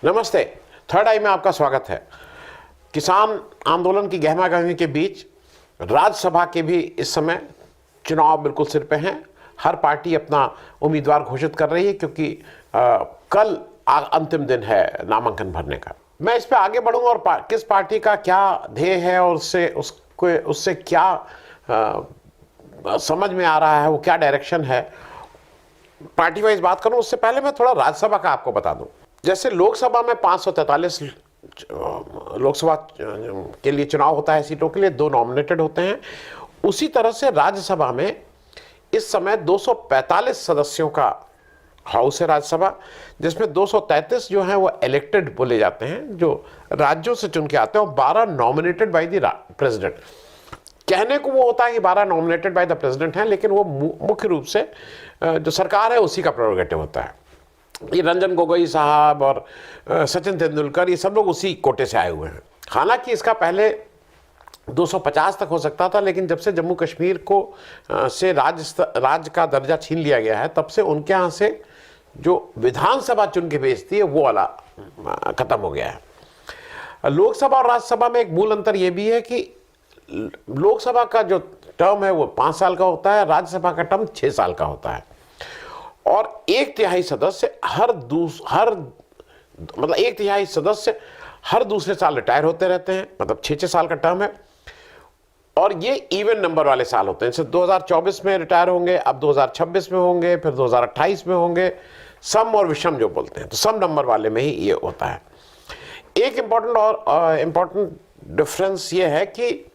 नमस्ते। थर्ड आई में आपका स्वागत है। किसान आंदोलन की गहमागहमी के बीच राज्यसभा के भी इस समय चुनाव बिल्कुल सिर पे हैं। हर पार्टी अपना उम्मीदवार घोषित कर रही है क्योंकि कल अंतिम दिन है नामांकन भरने का। मैं इस पे आगे बढ़ूंगा और किस पार्टी का क्या ध्येय है और उससे क्या समझ में आ रहा है, वो क्या डायरेक्शन है, पार्टी वाइज बात करूं उससे पहले मैं थोड़ा राज्यसभा का आपको बता दूं। जैसे लोकसभा में 543 लोकसभा के लिए चुनाव होता है, सीटों के लिए 2 नॉमिनेटेड होते हैं। उसी तरह से राज्यसभा में इस समय 245 सदस्यों का हाउस है राज्यसभा, जिसमें 233 जो हैं वो इलेक्टेड बोले जाते हैं, जो राज्यों से चुन के आते हैं, और 12 नॉमिनेटेड बाय द प्रेसिडेंट। कहने को वो होता है कि 12 नॉमिनेटेड बाय द प्रेसिडेंट हैं, लेकिन वो मुख्य रूप से जो सरकार है उसी का प्रेरोगेटिव होता है। ये रंजन गोगोई साहब और सचिन तेंदुलकर, ये सब लोग उसी कोटे से आए हुए हैं। हालांकि इसका पहले 250 तक हो सकता था, लेकिन जब से जम्मू कश्मीर को से राज्य का दर्जा छीन लिया गया है, तब से उनके यहाँ से जो विधानसभा चुन के भेजती है वो वाला खत्म हो गया है। लोकसभा और राज्यसभा में एक मूल अंतर यह भी है कि लोकसभा का जो टर्म है वो 5 साल का होता है, राज्यसभा का टर्म 6 साल का होता है, और 1/3 सदस्य मतलब 1/3 सदस्य हर दूसरे साल रिटायर होते रहते हैं, मतलब 6-6 साल का टर्म है। और ये इवन नंबर वाले साल होते हैं, जैसे 2024 में रिटायर होंगे, अब 2026 में होंगे, फिर 2028 में होंगे, सम और विषम जो बोलते हैं, तो सम नंबर वाले में ही ये होता है। एक इंपॉर्टेंट डिफरेंस ये है कि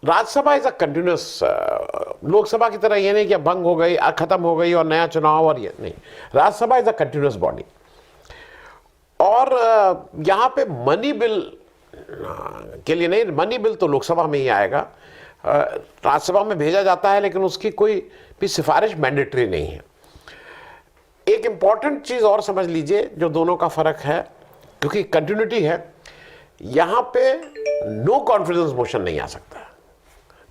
Rajya Sabha is a continuous, Lok Sabha की तरह ये नहीं कि अब भंग हो गई, खत्म हो गई और नया चुनाव, और ये नहीं। Rajya Sabha is a continuous body. और यहाँ पे मनी बिल के लिए नहीं, मनी बिल तो लोकसभा में ही आएगा, राज्यसभा में भेजा जाता है, लेकिन उसकी कोई भी सिफारिश मैंडेटरी नहीं है। एक इंपॉर्टेंट चीज और समझ लीजिए जो दोनों का फर्क है, क्योंकि कंटिन्यूटी है, यहां पे नो कॉन्फिडेंस मोशन नहीं आ सकता।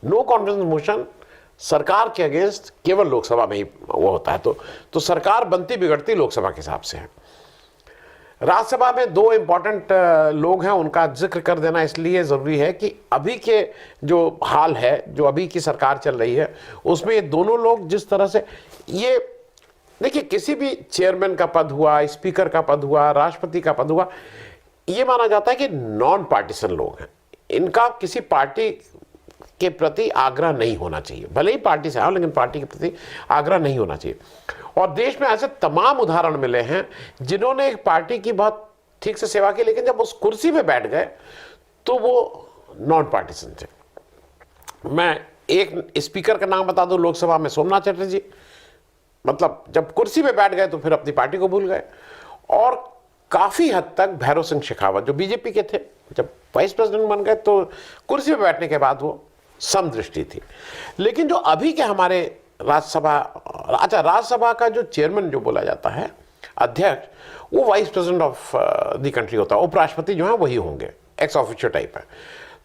नो कॉन्फिडेंस मोशन सरकार के अगेंस्ट केवल लोकसभा में ही वो होता है, तो सरकार बनती बिगड़ती लोकसभा के हिसाब से है। राज्यसभा में 2 इंपॉर्टेंट लोग हैं, उनका जिक्र कर देना इसलिए जरूरी है कि अभी के जो हाल है, जो अभी की सरकार चल रही है, उसमें ये दोनों लोग जिस तरह से, ये देखिए किसी भी चेयरमैन का पद हुआ, स्पीकर का पद हुआ, राष्ट्रपति का पद हुआ, ये माना जाता है कि नॉन पार्टीसन लोग हैं, इनका किसी पार्टी के प्रति आग्रह नहीं होना चाहिए, भले ही पार्टी से आओ लेकिन पार्टी के प्रति आग्रह नहीं होना चाहिए। और देश में ऐसे तमाम उदाहरण मिले हैं जिन्होंने एक पार्टी की बहुत ठीक से सेवा की, लेकिन जब उस कुर्सी पे बैठ गए तो वो नॉन पार्टीसन थे। मैं एक स्पीकर का नाम बता दूं लोकसभा में, सोमनाथ चटर्जी, मतलब जब कुर्सी पे बैठ गए तो फिर अपनी पार्टी को भूल गए। और काफी हद तक भैरव सिंह शेखावत जो बीजेपी के थे, जब वाइस प्रेसिडेंट बन गए तो कुर्सी पे बैठने के बाद वो समदृष्टि थी। लेकिन जो अभी के हमारे राज्यसभा का जो चेयरमैन जो बोला जाता है, अध्यक्ष, वो vice president of the country होता है। उपराष्ट्रपति जो है वही होंगे, एक्स ऑफिशियो टाइप है।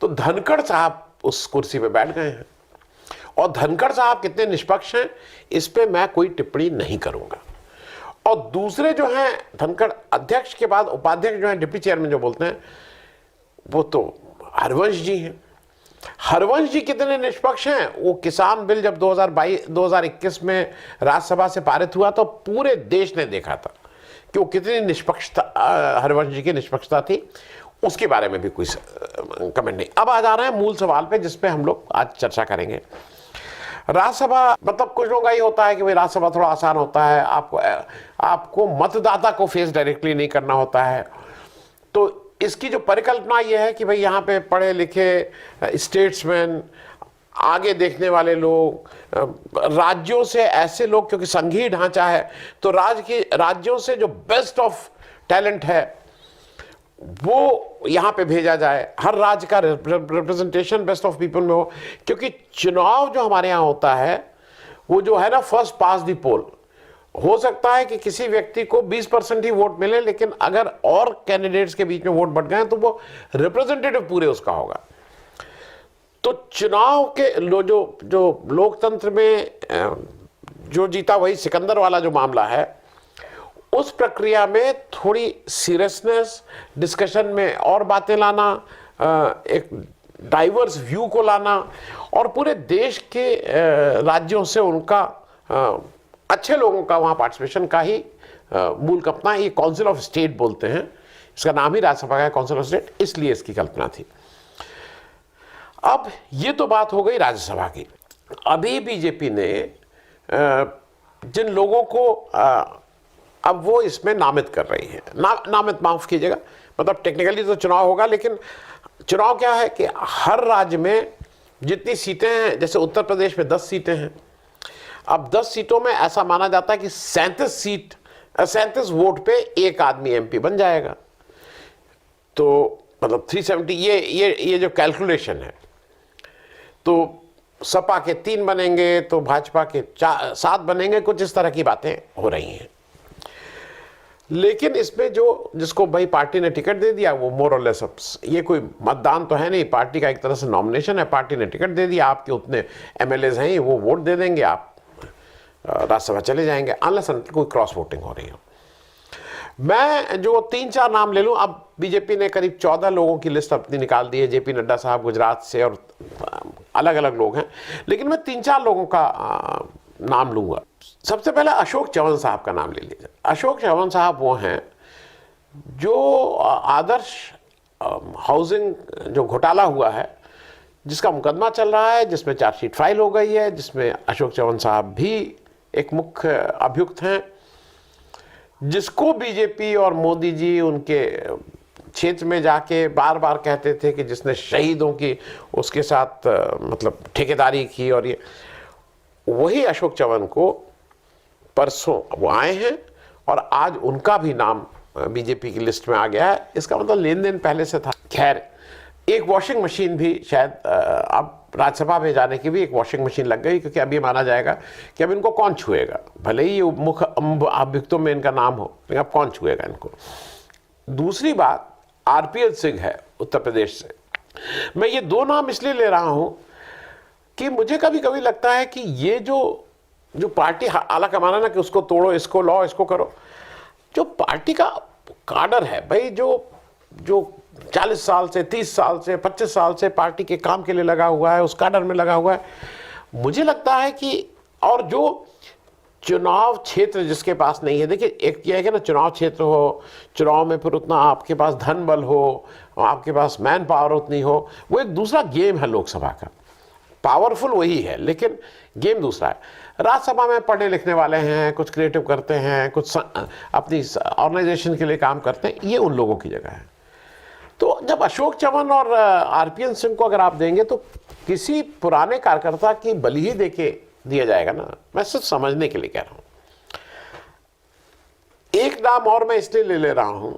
तो धनखड़ साहब उस कुर्सी पे बैठ गए हैं, और धनखड़ साहब कितने निष्पक्ष हैं इस पे मैं कोई टिप्पणी नहीं करूंगा। और दूसरे जो हैं धनखड़ अध्यक्ष के बाद उपाध्यक्ष जो हैं, डिप्टी चेयरमैन जो बोलते हैं, वो तो हरवंश जी हैं। हरवंश जी कितने निष्पक्ष हैं, वो किसान बिल जब 2021 में राज्यसभा से पारित हुआ तो पूरे देश ने देखा था कि वो कितनी निष्पक्षता, हरवंश जी की निष्पक्षता थी, उसके बारे में भी कोई कमेंट नहीं। अब आ जा रहे हैं मूल सवाल पे, जिसपे हम लोग आज चर्चा करेंगे। राज्यसभा, मतलब कुछ लोगों का ये होता है कि भाई राज्यसभा थोड़ा आसान होता है, आपको मतदाता को फेस डायरेक्टली नहीं करना होता है। तो इसकी जो परिकल्पना ये है कि भाई यहाँ पे पढ़े लिखे स्टेट्समैन, आगे देखने वाले लोग, राज्यों से ऐसे लोग, क्योंकि संघीय ढांचा है तो राज्यों से जो बेस्ट ऑफ टैलेंट है वो यहाँ पे भेजा जाए, हर राज्य का रिप्रेजेंटेशन बेस्ट ऑफ पीपल में हो। क्योंकि चुनाव जो हमारे यहाँ होता है वो जो है ना, फर्स्ट पास द पोल, हो सकता है कि किसी व्यक्ति को 20% ही वोट मिले, लेकिन अगर और कैंडिडेट्स के बीच में वोट बढ़ गए तो वो रिप्रेजेंटेटिव पूरे उसका होगा। तो चुनाव के जो लोकतंत्र में जो जीता वही सिकंदर वाला जो मामला है, उस प्रक्रिया में थोड़ी सीरियसनेस, डिस्कशन में और बातें लाना, एक डाइवर्स व्यू को लाना और पूरे देश के राज्यों से उनका अच्छे लोगों का वहाँ पार्टिसिपेशन का ही मूल कल्पना, ये काउंसिल ऑफ स्टेट बोलते हैं, इसका नाम ही राज्यसभा का है काउंसिल ऑफ स्टेट, इसलिए इसकी कल्पना थी। अब ये तो बात हो गई राज्यसभा की। अभी बीजेपी ने जिन लोगों को अब वो इसमें नामित कर रही है, नामित माफ कीजिएगा, मतलब टेक्निकली तो चुनाव होगा, लेकिन चुनाव क्या है कि हर राज्य में जितनी सीटें हैं, जैसे उत्तर प्रदेश में 10 सीटें हैं, अब 10 सीटों में ऐसा माना जाता है कि 37 वोट पे एक आदमी एमपी बन जाएगा। तो मतलब 370, ये जो कैलकुलेशन है, तो सपा के 3 बनेंगे तो भाजपा के 7 बनेंगे, कुछ इस तरह की बातें हो रही हैं। लेकिन इसमें जिसको भाई पार्टी ने टिकट दे दिया वो मोर और लेस, ये कोई मतदान तो है नहीं, पार्टी का एक तरह से नॉमिनेशन है, पार्टी ने टिकट दे दिया, आपके उतने एमएलएज हैं वो वोट दे देंगे, आप राज्यसभा चले जाएंगे, अनलेस कोई क्रॉस वोटिंग हो रही हो। मैं जो 3-4 नाम ले लूं, अब बीजेपी ने करीब 14 लोगों की लिस्ट अपनी निकाल दी है, जेपी नड्डा साहब गुजरात से और अलग अलग लोग हैं, लेकिन मैं 3-4 लोगों का नाम लूंगा। सबसे पहले अशोक चव्हाण साहब का नाम ले लीजिए। अशोक चव्हाण साहब वो हैं जो आदर्श हाउसिंग जो घोटाला हुआ है, जिसका मुकदमा चल रहा है, जिसमें चार्जशीट फाइल हो गई है, जिसमें अशोक चव्हाण साहब भी एक मुख्य अभियुक्त हैं, जिसको बीजेपी और मोदी जी उनके क्षेत्र में जाके बार बार कहते थे कि जिसने शहीदों की उसके साथ मतलब ठेकेदारी की, और ये वही अशोक चव्हाण को परसों वो आए हैं और आज उनका भी नाम बीजेपी की लिस्ट में आ गया है। इसका मतलब लेन देन पहले से था। खैर, एक वॉशिंग मशीन भी शायद अब राज्यसभा में जाने की भी एक वॉशिंग मशीन लग गई, क्योंकि अभी माना जाएगा कि अब इनको कौन छुएगा, भले ही मुख्य अभियुक्तों में इनका नाम हो, लेकिन अब कौन छुएगा इनको। दूसरी बात आरपीएल सिंह है उत्तर प्रदेश से। मैं ये 2 नाम इसलिए ले रहा हूं कि मुझे कभी कभी लगता है कि ये जो पार्टी आला कमाना ना कि उसको तोड़ो, इसको लाओ, इसको करो, जो पार्टी का काडर है भाई, जो 40 साल से 30 साल से 25 साल से पार्टी के काम के लिए लगा हुआ है, उस काडर में लगा हुआ है, मुझे लगता है कि, और जो चुनाव क्षेत्र जिसके पास नहीं है, देखिए एक ये है कि ना चुनाव क्षेत्र हो, चुनाव में फिर उतना आपके पास धन बल हो, आपके पास मैन पावर उतनी हो, वो एक दूसरा गेम है लोकसभा का। पावरफुल वही है लेकिन गेम दूसरा है। राज्यसभा में पढ़ने लिखने वाले हैं, कुछ क्रिएटिव करते हैं, कुछ अपनी ऑर्गेनाइजेशन के लिए काम करते हैं, ये उन लोगों की जगह है। तो जब अशोक चव्हाण और आरपीएन सिंह को अगर आप देंगे तो किसी पुराने कार्यकर्ता की बलि ही देके दिया जाएगा ना। मैं सिर्फ समझने के लिए कह रहा हूं। एक नाम और मैं इसलिए ले रहा हूं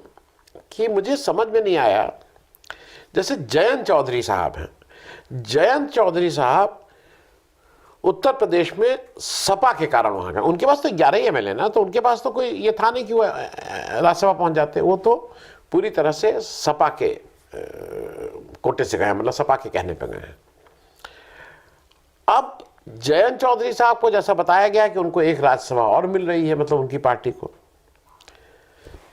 कि मुझे समझ में नहीं आया, जैसे जयंत चौधरी साहब हैं। जयंत चौधरी साहब उत्तर प्रदेश में सपा के कारण वहां गए, उनके पास तो 11 ही एमएलए ना, तो उनके पास तो कोई ये था नहीं कि वो राज्यसभा पहुंच जाते, वो तो पूरी तरह से सपा के कोटे से गए, मतलब सपा के कहने पे गए हैं। अब जयंत चौधरी साहब को जैसा बताया गया कि उनको एक राज्यसभा और मिल रही है, मतलब उनकी पार्टी को,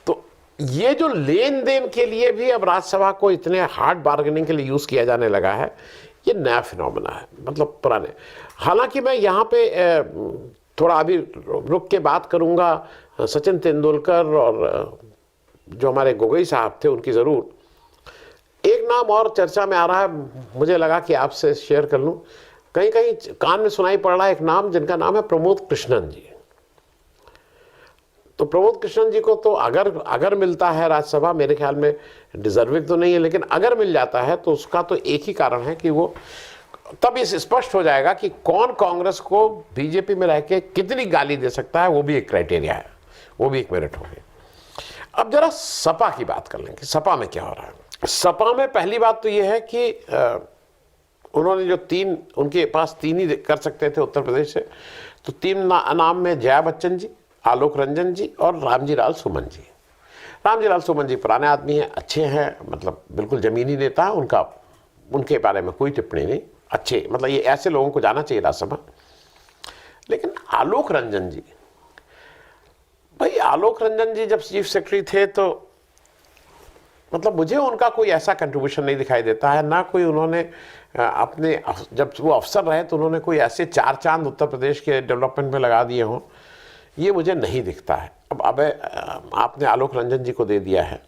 तो ये जो लेन देन के लिए भी अब राज्यसभा को इतने हार्ड बार्गेनिंग के लिए यूज किया जाने लगा है, ये नया फिनोमेना है, मतलब पुराने। हालांकि मैं यहाँ पे थोड़ा अभी रुक के बात करूँगा सचिन तेंदुलकर और जो हमारे गोगोई साहब थे उनकी ज़रूर। एक नाम और चर्चा में आ रहा है, मुझे लगा कि आपसे शेयर कर लूँ। कहीं कहीं कान में सुनाई पड़ रहा है एक नाम, जिनका नाम है प्रमोद कृष्णन जी। तो प्रमोद कृष्णन जी को तो अगर मिलता है राज्यसभा, मेरे ख्याल में डिजर्विंग तो नहीं है, लेकिन अगर मिल जाता है तो उसका तो एक ही कारण है कि वो तब इस स्पष्ट हो जाएगा कि कौन कांग्रेस को बीजेपी में रह के कितनी गाली दे सकता है, वो भी एक क्राइटेरिया है, वो भी एक मेरिट होगी। अब जरा सपा की बात कर लेंगे, सपा में क्या हो रहा है। सपा में पहली बात तो ये है कि उन्होंने जो 3, उनके पास 3 ही कर सकते थे उत्तर प्रदेश से, तो 3 नाम में जया बच्चन जी, आलोक रंजन जी और रामजी लाल सुमन जी। रामजी लाल सुमन जी पुराने आदमी हैं, अच्छे हैं, मतलब बिल्कुल जमीनी नेता है, उनके बारे में कोई टिप्पणी नहीं, अच्छे, मतलब ये ऐसे लोगों को जाना चाहिए राज्यसभा। लेकिन आलोक रंजन जी, भाई आलोक रंजन जी जब चीफ सेक्रेटरी थे तो मतलब मुझे उनका कोई ऐसा कंट्रीब्यूशन नहीं दिखाई देता है, ना कोई उन्होंने अपने, जब वो अफसर रहे तो उन्होंने कोई ऐसे चार चांद उत्तर प्रदेश के डेवलपमेंट में लगा दिए हों, ये मुझे नहीं दिखता है। अब आपने आलोक रंजन जी को दे दिया है,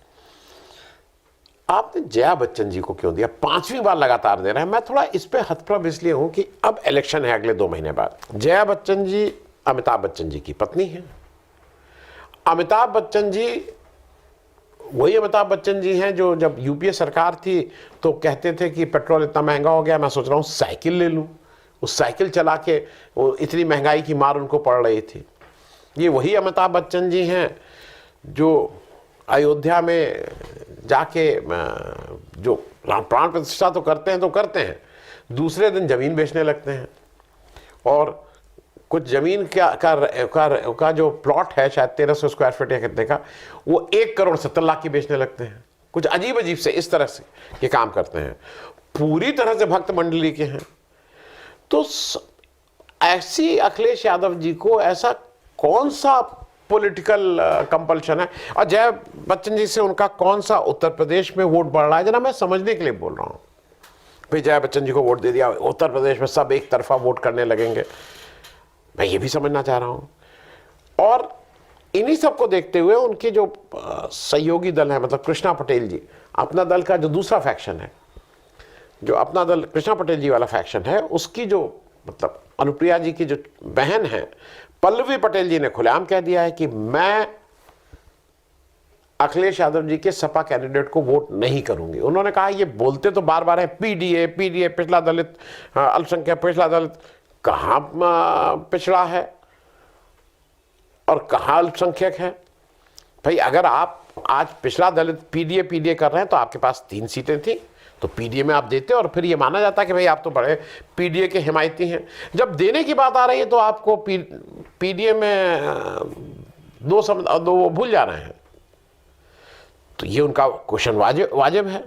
आपने जया बच्चन जी को क्यों दिया? 5वीं बार लगातार दे रहे हैं। मैं थोड़ा इस पे हतप्रभ इसलिए हूं कि अब इलेक्शन है अगले 2 महीने बाद। जया बच्चन जी अमिताभ बच्चन जी की पत्नी है। अमिताभ बच्चन जी वही अमिताभ बच्चन जी हैं जो जब यूपीए सरकार थी तो कहते थे कि पेट्रोल इतना महंगा हो गया, मैं सोच रहा हूँ साइकिल ले लूँ। उस साइकिल चला के वो इतनी महंगाई की मार उनको पड़ रही थी। ये वही अमिताभ बच्चन जी हैं जो अयोध्या में जाके जो प्राण प्रतिष्ठा तो करते हैं, दूसरे दिन ज़मीन बेचने लगते हैं। और कुछ ज़मीन का जो प्लॉट है शायद 1300 स्क्वायर फीट या कितने का, वो 1 करोड़ 70 लाख की बेचने लगते हैं। कुछ अजीब अजीब से इस तरह से ये काम करते हैं, पूरी तरह से भक्त मंडली के हैं। तो ऐसी अखिलेश यादव जी को ऐसा कौन सा पॉलिटिकल कंपल्शन है? और जया बच्चन जी से उनका कौन सा उत्तर प्रदेश में वोट बढ़ रहा है? जरा मैं समझने के लिए बोल रहा हूँ। भाई जया बच्चन जी को वोट दे दिया, उत्तर प्रदेश में सब एक तरफा वोट करने लगेंगे, मैं ये भी समझना चाह रहा हूँ। और इन्हीं सबको देखते हुए उनके जो सहयोगी दल है, मतलब कृष्णा पटेल जी, अपना दल का जो दूसरा फैक्शन है, जो अपना दल कृष्णा पटेल जी वाला फैक्शन है, उसकी जो मतलब अनुप्रिया जी की जो बहन है पल्लवी पटेल जी ने खुलेआम कह दिया है कि मैं अखिलेश यादव जी के सपा कैंडिडेट को वोट नहीं करूंगी। उन्होंने कहा, ये बोलते तो बार बार है पीडीए पिछड़ा दलित, अल्पसंख्यक पिछड़ा दलित, कहाँ पिछड़ा है और कहाँ अल्पसंख्यक है? भाई अगर आप आज पिछड़ा दलित पीडीए कर रहे हैं तो आपके पास 3 सीटें थी, तो पीडीए में आप देते और फिर ये माना जाता कि भाई आप तो बड़े पीडीए के हिमायती हैं। जब देने की बात आ रही है तो आपको पीडीए में दो भूल जा रहे हैं। तो ये उनका क्वेश्चन वाजिब है,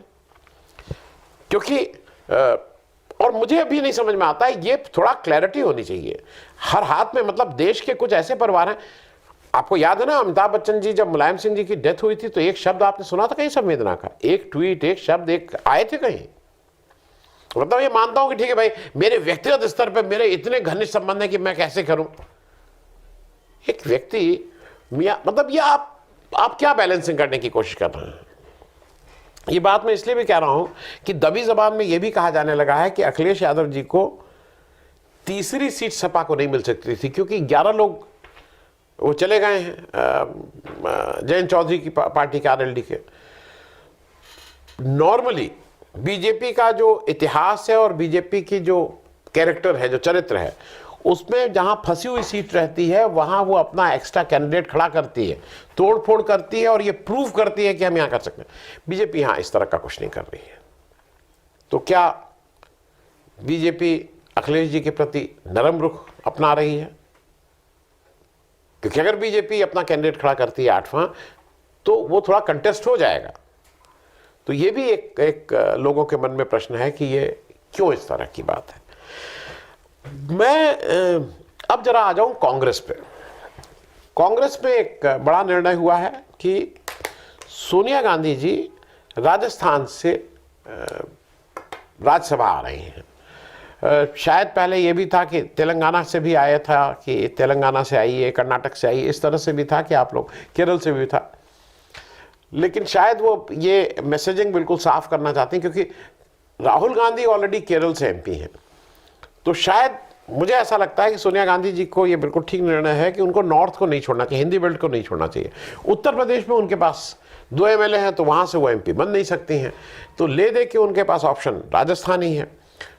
क्योंकि और मुझे अभी नहीं समझ में आता है, ये थोड़ा क्लैरिटी होनी चाहिए हर हाथ में। मतलब देश के कुछ ऐसे परिवार हैं, आपको याद है ना अमिताभ बच्चन जी जब मुलायम सिंह जी की डेथ हुई थी तो एक शब्द आपने सुना था कहीं संवेदना का? एक ट्वीट, एक शब्द, एक आए थे कहीं? मतलब ये मानता हूं कि ठीक है भाई मेरे व्यक्तिगत स्तर पे मेरे इतने घनिष्ठ संबंध है कि मैं कैसे करूं। एक व्यक्ति मियां, मतलब ये आप क्या बैलेंसिंग करने की कोशिश कर रहे हैं? ये बात मैं इसलिए भी कह रहा हूं कि दबी जबान में यह भी कहा जाने लगा है कि अखिलेश यादव जी को तीसरी सीट सपा को नहीं मिल सकती थी, क्योंकि 11 लोग वो चले गए हैं जयंत चौधरी की पार्टी के, आरएलडी के। नॉर्मली बीजेपी का जो इतिहास है और बीजेपी की जो कैरेक्टर है, जो चरित्र है, उसमें जहां फंसी हुई सीट रहती है वहां वो अपना एक्स्ट्रा कैंडिडेट खड़ा करती है, तोड़फोड़ करती है और ये प्रूव करती है कि हम यहां कर सकते हैं। बीजेपी यहां इस तरह का कुछ नहीं कर रही है। तो क्या बीजेपी अखिलेश जी के प्रति नरम रुख अपना रही है? क्योंकि अगर बीजेपी अपना कैंडिडेट खड़ा करती है 8वां, तो वो थोड़ा कंटेस्ट हो जाएगा। तो ये भी एक लोगों के मन में प्रश्न है कि ये क्यों इस तरह की बात है। मैं अब जरा आ जाऊं कांग्रेस पे। कांग्रेस में एक बड़ा निर्णय हुआ है कि सोनिया गांधी जी राजस्थान से राज्यसभा आ रही हैं। शायद पहले ये भी था कि तेलंगाना से भी आया था कि तेलंगाना से आई है, कर्नाटक से आई है, इस तरह से भी था कि आप लोग, केरल से भी था। लेकिन शायद वो ये मैसेजिंग बिल्कुल साफ करना चाहते हैं, क्योंकि राहुल गांधी ऑलरेडी केरल से एमपी हैं। तो शायद मुझे ऐसा लगता है कि सोनिया गांधी जी को ये बिल्कुल ठीक निर्णय है कि उनको नॉर्थ को नहीं छोड़ना चाहिए, हिंदी बेल्ट को नहीं छोड़ना चाहिए। उत्तर प्रदेश में उनके पास 2 एमएलए हैं, तो वहाँ से वो एमपी बन नहीं सकती हैं, तो ले दे के उनके पास ऑप्शन राजस्थान ही है।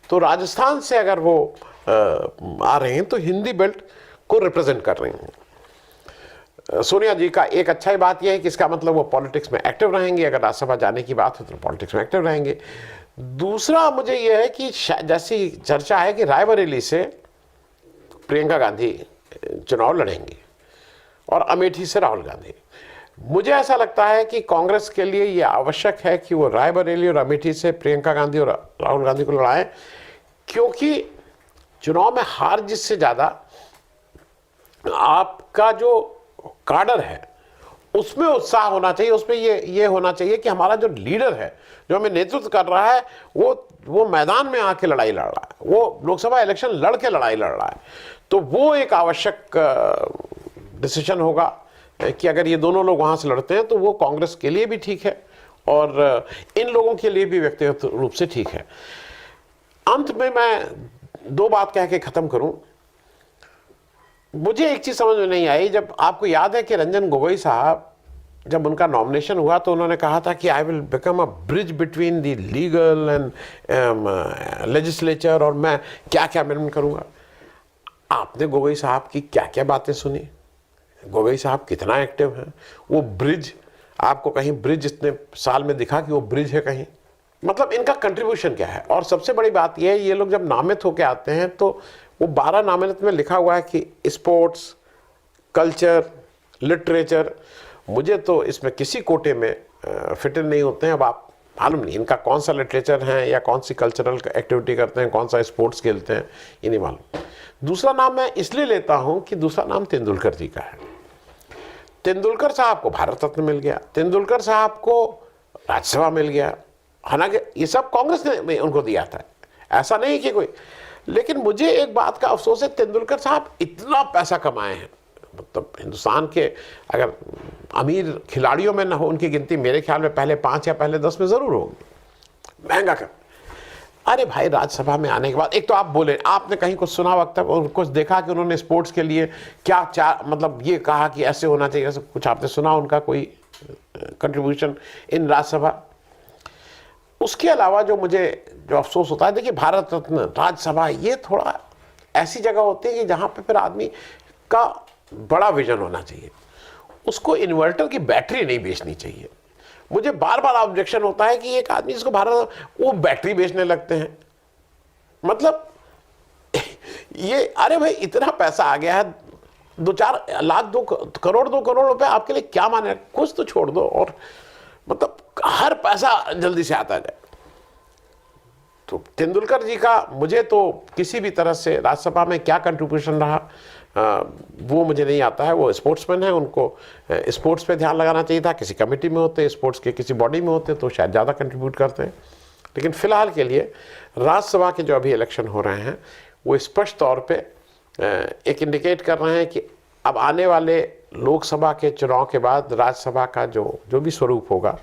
तो राजस्थान से अगर वो आ रहे हैं तो हिंदी बेल्ट को रिप्रेजेंट कर रही हैं। सोनिया जी का एक अच्छा ही बात यह है कि इसका मतलब वो पॉलिटिक्स में एक्टिव रहेंगे। अगर राज्यसभा जाने की बात हो तो पॉलिटिक्स में एक्टिव रहेंगे। दूसरा मुझे यह है कि जैसी चर्चा है कि रायबरेली से प्रियंका गांधी चुनाव लड़ेंगी और अमेठी से राहुल गांधी। मुझे ऐसा लगता है कि कांग्रेस के लिए यह आवश्यक है कि वो रायबरेली और अमेठी से प्रियंका गांधी और राहुल गांधी को लड़ाएं, क्योंकि चुनाव में हार जीत से ज़्यादा आपका जो काडर है उसमें उत्साह होना चाहिए, उसमें ये होना चाहिए कि हमारा जो लीडर है, जो हमें नेतृत्व कर रहा है, वो मैदान में आके लड़ाई लड़ रहा है, वो लोकसभा इलेक्शन लड़ के लड़ाई लड़ रहा है। तो वो एक आवश्यक डिसीजन होगा कि अगर ये दोनों लोग वहां से लड़ते हैं तो वो कांग्रेस के लिए भी ठीक है और इन लोगों के लिए भी व्यक्तिगत रूप से ठीक है। अंत में मैं दो बात कह के खत्म करूं। मुझे एक चीज समझ में नहीं आई, जब आपको याद है कि रंजन गोगोई साहब जब उनका नॉमिनेशन हुआ तो उन्होंने कहा था कि I will become a bridge between the legal and legislature, और मैं क्या क्या अमेंडमेंट करूंगा। आपने गोगोई साहब की क्या क्या बातें सुनी? गोगोई साहब कितना एक्टिव हैं? वो ब्रिज, आपको कहीं ब्रिज इतने साल में दिखा कि वो ब्रिज है कहीं? मतलब इनका कंट्रीब्यूशन क्या है? और सबसे बड़ी बात यह है, ये लोग जब नामित होकर आते हैं तो वो 12 नामित में लिखा हुआ है कि स्पोर्ट्स, कल्चर, लिटरेचर। मुझे तो इसमें किसी कोटे में फिट इन नहीं होते हैं। अब आप मालूम नहीं इनका कौन सा लिटरेचर है या कौन सी कल्चरल एक्टिविटी करते हैं, कौन सा स्पोर्ट्स खेलते हैं, ये नहीं मालूम। दूसरा नाम मैं इसलिए लेता हूं कि दूसरा नाम तेंदुलकर जी का है। तेंदुलकर साहब को भारत रत्न मिल गया, तेंदुलकर साहब को राज्यसभा मिल गया, हालांकि ये सब कांग्रेस ने उनको दिया था, ऐसा नहीं कि कोई। लेकिन मुझे एक बात का अफसोस है, तेंदुलकर साहब इतना पैसा कमाए हैं, मतलब हिंदुस्तान के अगर अमीर खिलाड़ियों में ना हो उनकी गिनती मेरे ख्याल में पहले 5 या पहले 10 में जरूर होगी। महंगा कर, अरे भाई राज्यसभा में आने के बाद एक तो आप बोले, आपने कहीं कुछ सुना वक्त और कुछ देखा कि उन्होंने स्पोर्ट्स के लिए क्या मतलब ये कहा कि ऐसे होना चाहिए, ऐसे कुछ आपने सुना उनका कोई कंट्रीब्यूशन इन राज्यसभा? उसके अलावा जो अफसोस होता है, देखिए भारत रत्न, राज्यसभा, ये थोड़ा ऐसी जगह होती है कि जहाँ पे फिर आदमी का बड़ा विजन होना चाहिए, उसको इन्वर्टर की बैटरी नहीं बेचनी चाहिए। मुझे बार बार ऑब्जेक्शन होता है कि एक आदमी जिसको भारत, वो बैटरी बेचने लगते हैं। मतलब ये, अरे भाई इतना पैसा आ गया है, 2-4 लाख 2 करोड़ रुपए आपके लिए क्या माने? कुछ तो छोड़ दो, और मतलब हर पैसा जल्दी से आता जाए। तो तेंदुलकर जी का मुझे तो किसी भी तरह से राज्यसभा में क्या कंट्रीब्यूशन रहा वो मुझे नहीं आता है। वो स्पोर्ट्समैन है, उनको स्पोर्ट्स पे ध्यान लगाना चाहिए था। किसी कमेटी में होते, स्पोर्ट्स के किसी बॉडी में होते तो शायद ज़्यादा कंट्रीब्यूट करते हैं। लेकिन फिलहाल के लिए राज्यसभा के जो अभी इलेक्शन हो रहे हैं वो स्पष्ट तौर पे एक इंडिकेट कर रहे हैं कि अब आने वाले लोकसभा के चुनाव के बाद राज्यसभा का जो भी स्वरूप होगा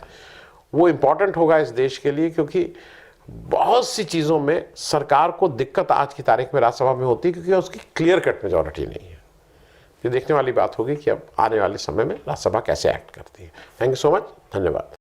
वो इम्पॉर्टेंट होगा इस देश के लिए, क्योंकि बहुत सी चीज़ों में सरकार को दिक्कत आज की तारीख में राज्यसभा में होती है क्योंकि उसकी क्लियर कट मेजॉरिटी नहीं है। ये देखने वाली बात होगी कि अब आने वाले समय में राज्यसभा कैसे एक्ट करती है। थैंक यू सो मच, धन्यवाद।